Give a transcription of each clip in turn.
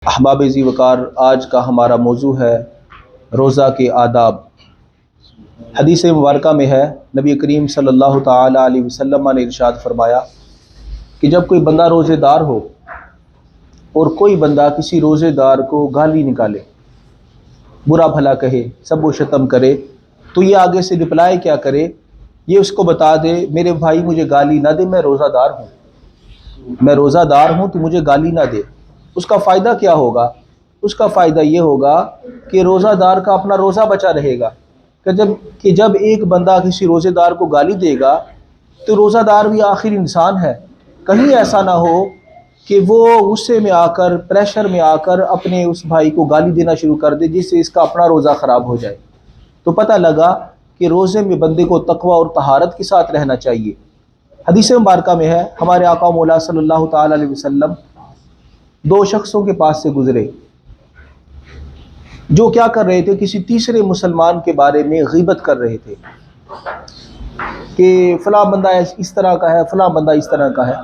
احباب ذی وقار، آج کا ہمارا موضوع ہے روزہ کے آداب۔ حدیث مبارکہ میں ہے، نبی کریم صلی اللہ تعالی علیہ وسلم نے ارشاد فرمایا کہ جب کوئی بندہ روزے دار ہو اور کوئی بندہ کسی روزے دار کو گالی نکالے، برا بھلا کہے، سب و شتم کرے، تو یہ آگے سے رپلائی کیا کرے؟ یہ اس کو بتا دے، میرے بھائی مجھے گالی نہ دے، میں روزہ دار ہوں، میں روزہ دار ہوں، تو مجھے گالی نہ دے۔ اس کا فائدہ کیا ہوگا؟ اس کا فائدہ یہ ہوگا کہ روزہ دار کا اپنا روزہ بچا رہے گا، کہ جب ایک بندہ کسی روزہ دار کو گالی دے گا تو روزہ دار بھی آخر انسان ہے، کہیں ایسا نہ ہو کہ وہ غصے میں آ کر، پریشر میں آ کر اپنے اس بھائی کو گالی دینا شروع کر دے، جس سے اس کا اپنا روزہ خراب ہو جائے۔ تو پتہ لگا کہ روزے میں بندے کو تقوی اور طہارت کے ساتھ رہنا چاہیے۔ حدیث مبارکہ میں ہے، ہمارے آقا مولا صلی اللہ تعالی علیہ وسلم دو شخصوں کے پاس سے گزرے جو کیا کر رہے تھے؟ کسی تیسرے مسلمان کے بارے میں غیبت کر رہے تھے کہ فلاں بندہ اس طرح کا ہے، فلاں بندہ اس طرح کا ہے۔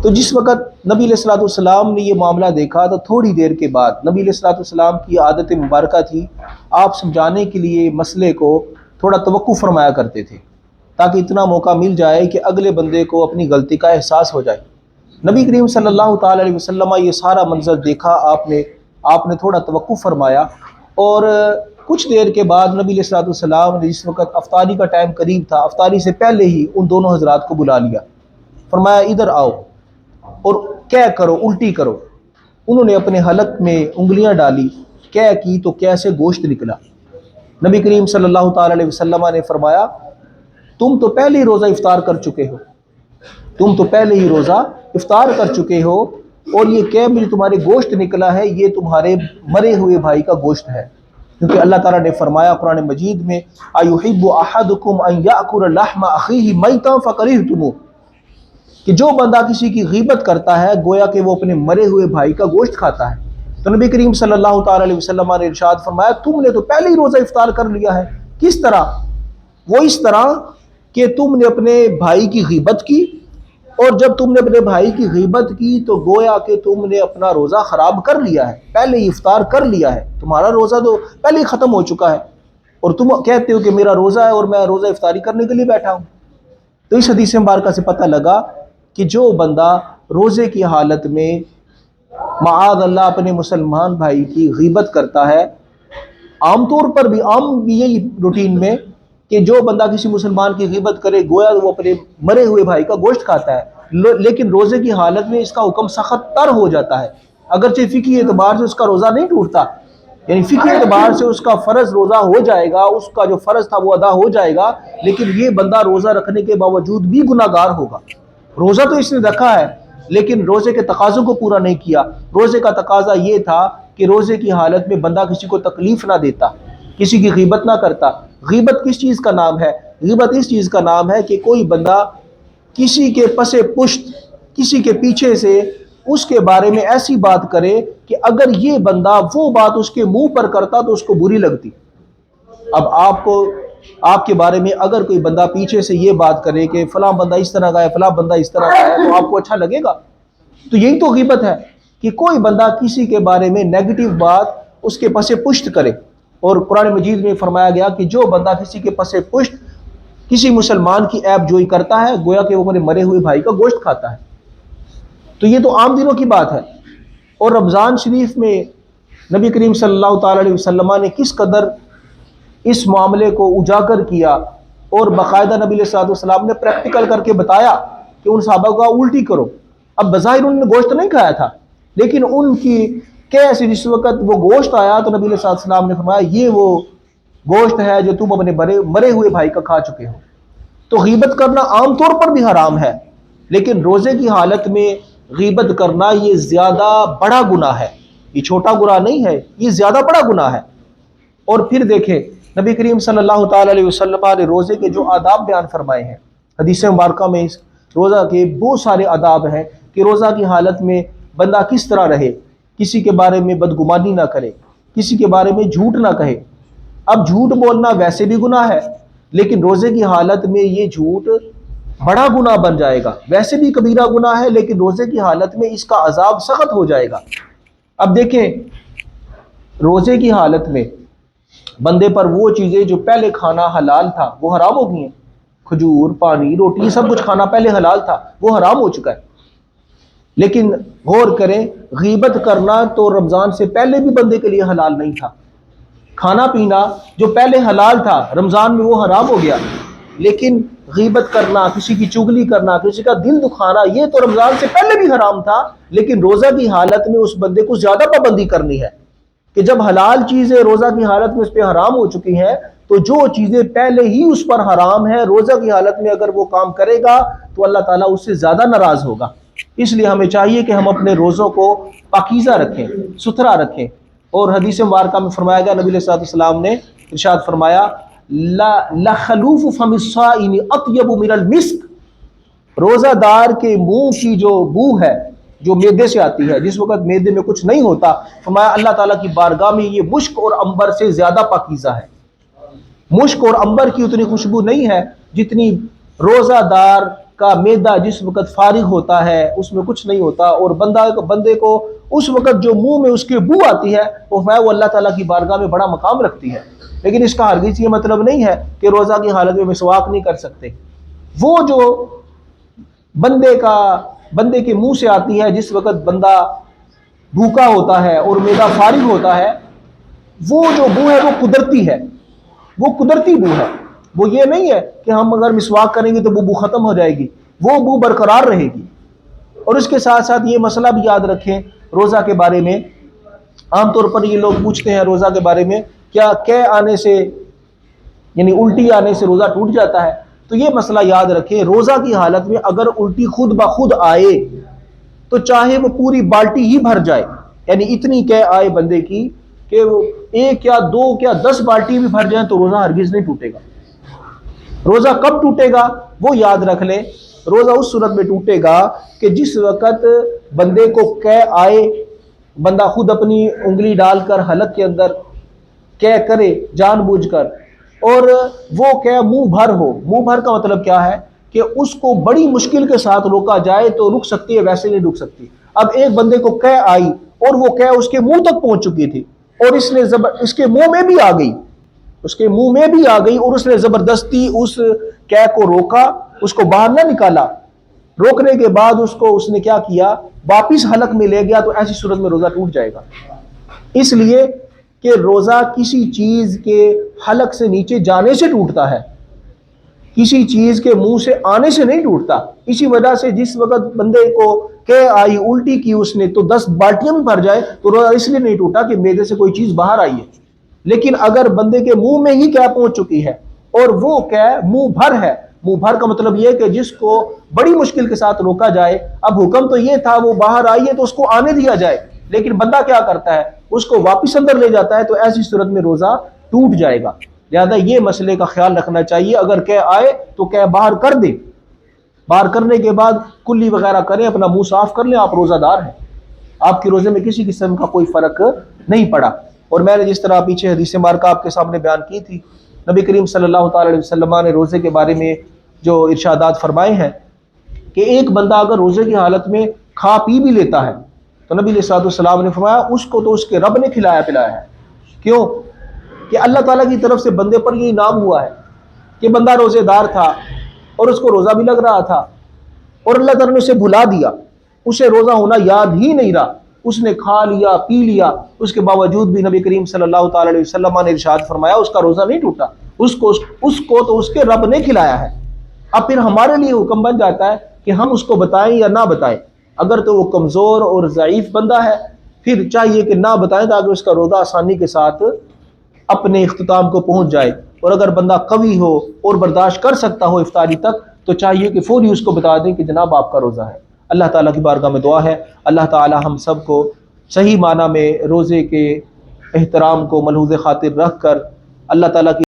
تو جس وقت نبی علیہ الصلوۃ والسلام نے یہ معاملہ دیکھا تو تھوڑی دیر کے بعد، نبی علیہ الصلوۃ والسلام کی عادت مبارکہ تھی، آپ سمجھانے کے لیے مسئلے کو تھوڑا توقف فرمایا کرتے تھے تاکہ اتنا موقع مل جائے کہ اگلے بندے کو اپنی غلطی کا احساس ہو جائے۔ نبی کریم صلی اللہ تعالی علیہ وسلم یہ سارا منظر دیکھا، آپ نے تھوڑا توقف فرمایا، اور کچھ دیر کے بعد نبی علیہ الصلوۃ والسلام نے، جس وقت افطاری کا ٹائم قریب تھا، افطاری سے پہلے ہی ان دونوں حضرات کو بلا لیا، فرمایا ادھر آؤ اور قے کرو، الٹی کرو۔ انہوں نے اپنے حلق میں انگلیاں ڈالی، قے کی تو قے سے گوشت نکلا۔ نبی کریم صلی اللہ تعالی علیہ وسلم نے فرمایا، تم تو پہلے ہی روزہ افطار کر چکے ہو، تم تو پہلے ہی روزہ افطار کر چکے ہو، اور یہ کہ جو تمہارے گوشت نکلا ہے یہ تمہارے مرے ہوئے بھائی کا گوشت ہے، کیونکہ اللہ تعالیٰ نے فرمایا قرآن مجید میں، اَيُحِبُّ أَحَدُكُمْ أَن يَأْكُلَ لَحْمَ أَخِيهِ مَيْتًا فَكَرِهْتُمُوهُ، کہ جو بندہ کسی کی غیبت کرتا ہے گویا کہ وہ اپنے مرے ہوئے بھائی کا گوشت کھاتا ہے۔ تو نبی کریم صلی اللہ تعالی علیہ وسلم نے ارشاد فرمایا، تم نے تو پہلے ہی روزہ افطار کر لیا ہے۔ کس طرح؟ وہ اس طرح کہ تم نے اپنے بھائی کی غیبت کی، اور جب تم نے اپنے بھائی کی غیبت کی تو گویا کہ تم نے اپنا روزہ خراب کر لیا ہے، پہلے ہی افطار کر لیا ہے، تمہارا روزہ تو پہلے ہی ختم ہو چکا ہے، اور تم کہتے ہو کہ میرا روزہ ہے اور میں روزہ افطاری کرنے کے لیے بیٹھا ہوں۔ تو اس حدیث مبارکہ سے پتہ لگا کہ جو بندہ روزے کی حالت میں معاذ اللہ اپنے مسلمان بھائی کی غیبت کرتا ہے، عام طور پر بھی، عام بھی یہی روٹین میں، کہ جو بندہ کسی مسلمان کی غیبت کرے گویا وہ اپنے مرے ہوئے بھائی کا گوشت کھاتا ہے، لیکن روزے کی حالت میں اس کا حکم سخت تر ہو جاتا ہے، اگرچہ فقہی اعتبار سے اس کا روزہ نہیں ٹوٹتا، یعنی فقہی اعتبار سے اس کا فرض روزہ ہو جائے گا، اس کا جو فرض تھا وہ ادا ہو جائے گا، لیکن یہ بندہ روزہ رکھنے کے باوجود بھی گناہ گار ہوگا۔ روزہ تو اس نے رکھا ہے لیکن روزے کے تقاضوں کو پورا نہیں کیا۔ روزے کا تقاضا یہ تھا کہ روزے کی حالت میں بندہ کسی کو تکلیف نہ دیتا، کسی کی غیبت نہ کرتا۔ غیبت کس چیز کا نام ہے؟ غیبت اس چیز کا نام ہے کہ کوئی بندہ کسی کے پس پشت، کسی کے پیچھے سے اس کے بارے میں ایسی بات کرے کہ اگر یہ بندہ وہ بات اس کے منہ پر کرتا تو اس کو بری لگتی۔ اب آپ کے بارے میں اگر کوئی بندہ پیچھے سے یہ بات کرے کہ فلاں بندہ اس طرح کا ہے، فلاں بندہ اس طرح کا ہے، تو آپ کو اچھا لگے گا؟ تو یہی تو غیبت ہے کہ کوئی بندہ کسی کے بارے میں نیگیٹو بات اس کے پس پشت کرے، اور قرآن مجید میں فرمایا گیا کہ جو بندہ کسی کے پس پشت کسی مسلمان کی عیب جوئی کرتا ہے گویا کہ وہ مرے ہوئے بھائی کا گوشت کھاتا ہے۔ تو یہ تو عام دنوں کی بات ہے، اور رمضان شریف میں نبی کریم صلی اللہ تعالی علیہ وسلم نے کس قدر اس معاملے کو اجاگر کیا، اور باقاعدہ نبی علیہ الصلوۃ والسلام نے پریکٹیکل کر کے بتایا کہ ان صحابہ کا الٹی کرو۔ اب بظاہر انہوں نے گوشت نہیں کھایا تھا، لیکن ان کی کیسے جس وقت وہ گوشت آیا تو نبی علیہ الصلوۃ والسلام نے فرمایا یہ وہ گوشت ہے جو تم اپنے مرے ہوئے بھائی کا کھا چکے ہو۔ تو غیبت کرنا عام طور پر بھی حرام ہے، لیکن روزے کی حالت میں غیبت کرنا یہ زیادہ بڑا گناہ ہے، یہ چھوٹا گناہ نہیں ہے، یہ زیادہ بڑا گناہ ہے۔ اور پھر دیکھیں نبی کریم صلی اللہ تعالی علیہ وسلم نے روزے کے جو آداب بیان فرمائے ہیں، حدیث مبارکہ میں اس روزہ کے بہت سارے آداب ہیں کہ روزہ کی حالت میں بندہ کس طرح رہے، کسی کے بارے میں بدگمانی نہ کرے، کسی کے بارے میں جھوٹ نہ کہے۔ اب جھوٹ بولنا ویسے بھی گناہ ہے، لیکن روزے کی حالت میں یہ جھوٹ بڑا گناہ بن جائے گا، ویسے بھی کبیرہ گناہ ہے لیکن روزے کی حالت میں اس کا عذاب سخت ہو جائے گا۔ اب دیکھیں روزے کی حالت میں بندے پر وہ چیزیں جو پہلے کھانا حلال تھا وہ حرام ہو گئی ہیں. کھجور، پانی، روٹی، سب کچھ کھانا پہلے حلال تھا وہ حرام ہو چکا ہے. لیکن غور کریں، غیبت کرنا تو رمضان سے پہلے بھی بندے کے لیے حلال نہیں تھا. کھانا پینا جو پہلے حلال تھا رمضان میں وہ حرام ہو گیا. لیکن غیبت کرنا، کسی کی چغلی کرنا، کسی کا دل دکھانا، یہ تو رمضان سے پہلے بھی حرام تھا. لیکن روزہ کی حالت میں اس بندے کو زیادہ پابندی کرنی ہے کہ جب حلال چیزیں روزہ کی حالت میں اس پہ حرام ہو چکی ہیں تو جو چیزیں پہلے ہی اس پر حرام ہیں روزہ کی حالت میں اگر وہ کام کرے گا تو اللہ تعالیٰ اس سے زیادہ ناراض ہوگا. اس لیے ہمیں چاہیے کہ ہم اپنے روزوں کو پاکیزہ رکھیں، ستھرا رکھیں. اور حدیث مبارکہ میں فرمایا گیا، نبی علیہ السلام نے ارشاد فرمایا لخلوف فم الصائم اطیب من المسک. روزہ دار کے منہ کی جو بو ہے جو معدے سے آتی ہے، جس وقت معدے میں کچھ نہیں ہوتا، فرمایا اللہ تعالیٰ کی بارگاہ میں یہ مشک اور عنبر سے زیادہ پاکیزہ ہے. مشک اور عنبر کی اتنی خوشبو نہیں ہے جتنی روزہ دار کا معدہ جس وقت فارغ ہوتا ہے، اس میں کچھ نہیں ہوتا، اور بندے کو اس وقت جو منہ میں اس کی بو آتی ہے وہ اللہ تعالیٰ کی بارگاہ میں بڑا مقام رکھتی ہے. لیکن اس کا ہرگز یہ مطلب نہیں ہے کہ روزہ کی حالت میں مسواک نہیں کر سکتے. وہ جو بندے کے منہ سے آتی ہے جس وقت بندہ بھوکا ہوتا ہے اور معدہ فارغ ہوتا ہے، وہ جو بو ہے وہ قدرتی ہے، وہ قدرتی بو ہے. وہ یہ نہیں ہے کہ ہم اگر مسواک کریں گے تو وہ بو ختم ہو جائے گی، وہ بو برقرار رہے گی. اور اس کے ساتھ ساتھ یہ مسئلہ بھی یاد رکھیں روزہ کے بارے میں. عام طور پر یہ لوگ پوچھتے ہیں روزہ کے بارے میں کیا قے آنے سے یعنی الٹی آنے سے روزہ ٹوٹ جاتا ہے؟ تو یہ مسئلہ یاد رکھیں، روزہ کی حالت میں اگر الٹی خود بخود آئے تو چاہے وہ پوری بالٹی ہی بھر جائے، یعنی اتنی قے آئے بندے کی کہ وہ 1 یا 2 یا 10 بالٹی بھی بھر جائیں تو روزہ ہرگز نہیں ٹوٹے گا. روزہ کب ٹوٹے گا وہ یاد رکھ لیں، روزہ اس صورت میں ٹوٹے گا کہ جس وقت بندے کو قے آئے، بندہ خود اپنی انگلی ڈال کر حلق کے اندر قے کرے جان بوجھ کر، اور وہ قے منہ بھر ہو. منہ بھر کا مطلب کیا ہے کہ اس کو بڑی مشکل کے ساتھ روکا جائے تو رک سکتی ہے، ویسے نہیں رک سکتی. اب ایک بندے کو قے آئی اور وہ قے اس کے منہ تک پہنچ چکی تھی اور اس کے منہ میں بھی آ گئی، اور اس نے زبردستی اس قے کو روکا، اس کو باہر نہ نکالا. روکنے کے بعد اس نے کیا کیا، واپس حلق میں لے گیا، تو ایسی صورت میں روزہ ٹوٹ جائے گا. اس لیے کہ روزہ کسی چیز کے حلق سے نیچے جانے سے ٹوٹتا ہے، کسی چیز کے منہ سے آنے سے نہیں ٹوٹتا. اسی وجہ سے جس وقت بندے کو قے آئی، الٹی کی اس نے، تو 10 بالٹیاں بھی بھر جائے تو روزہ اس لیے نہیں ٹوٹا کہ معدے سے کوئی چیز باہر آئی ہے. لیکن اگر بندے کے منہ میں ہی قے پہنچ چکی ہے اور وہ قے منہ بھر ہے، منہ بھر کا مطلب یہ کہ جس کو بڑی مشکل کے ساتھ روکا جائے. اب حکم تو یہ تھا وہ باہر آئی ہے تو اس کو آنے دیا جائے، لیکن بندہ کیا کرتا ہے، اس کو واپس اندر لے جاتا ہے، تو ایسی صورت میں روزہ ٹوٹ جائے گا. لہذا یہ مسئلے کا خیال رکھنا چاہیے. اگر قے آئے تو قے باہر کر دے، باہر کرنے کے بعد کلی وغیرہ کریں، اپنا منہ صاف کر لیں، آپ روزہ دار ہیں، آپ کے روزے میں کسی قسم کا کوئی فرق نہیں پڑا. اور میں نے جس طرح پیچھے حدیث مبارکہ آپ کے سامنے بیان کی تھی، نبی کریم صلی اللہ تعالی علیہ وسلم نے روزے کے بارے میں جو ارشادات فرمائے ہیں کہ ایک بندہ اگر روزے کی حالت میں کھا پی بھی لیتا ہے تو نبی علیہ السلام نے فرمایا اس کو تو اس کے رب نے کھلایا پلایا ہے. کیوں؟ کہ اللہ تعالیٰ کی طرف سے بندے پر یہ انعام ہوا ہے کہ بندہ روزے دار تھا اور اس کو روزہ بھی لگ رہا تھا اور اللہ تعالیٰ نے اسے بھلا دیا، اسے روزہ ہونا یاد ہی نہیں رہا، اس نے کھا لیا پی لیا، اس کے باوجود بھی نبی کریم صلی اللہ تعالی علیہ وسلم نے ارشاد فرمایا اس کا روزہ نہیں ٹوٹا، اس کو تو اس کے رب نے کھلایا ہے. اب پھر ہمارے لیے حکم بن جاتا ہے کہ ہم اس کو بتائیں یا نہ بتائیں. اگر تو وہ کمزور اور ضعیف بندہ ہے پھر چاہیے کہ نہ بتائیں تاکہ اس کا روزہ آسانی کے ساتھ اپنے اختتام کو پہنچ جائے. اور اگر بندہ قوی ہو اور برداشت کر سکتا ہو افطاری تک تو چاہیے کہ فوری اس کو بتا دیں کہ جناب آپ کا روزہ ہے. اللہ تعالیٰ کی بارگاہ میں دعا ہے اللہ تعالیٰ ہم سب کو صحیح معنی میں روزے کے احترام کو ملحوظ خاطر رکھ کر اللہ تعالیٰ کی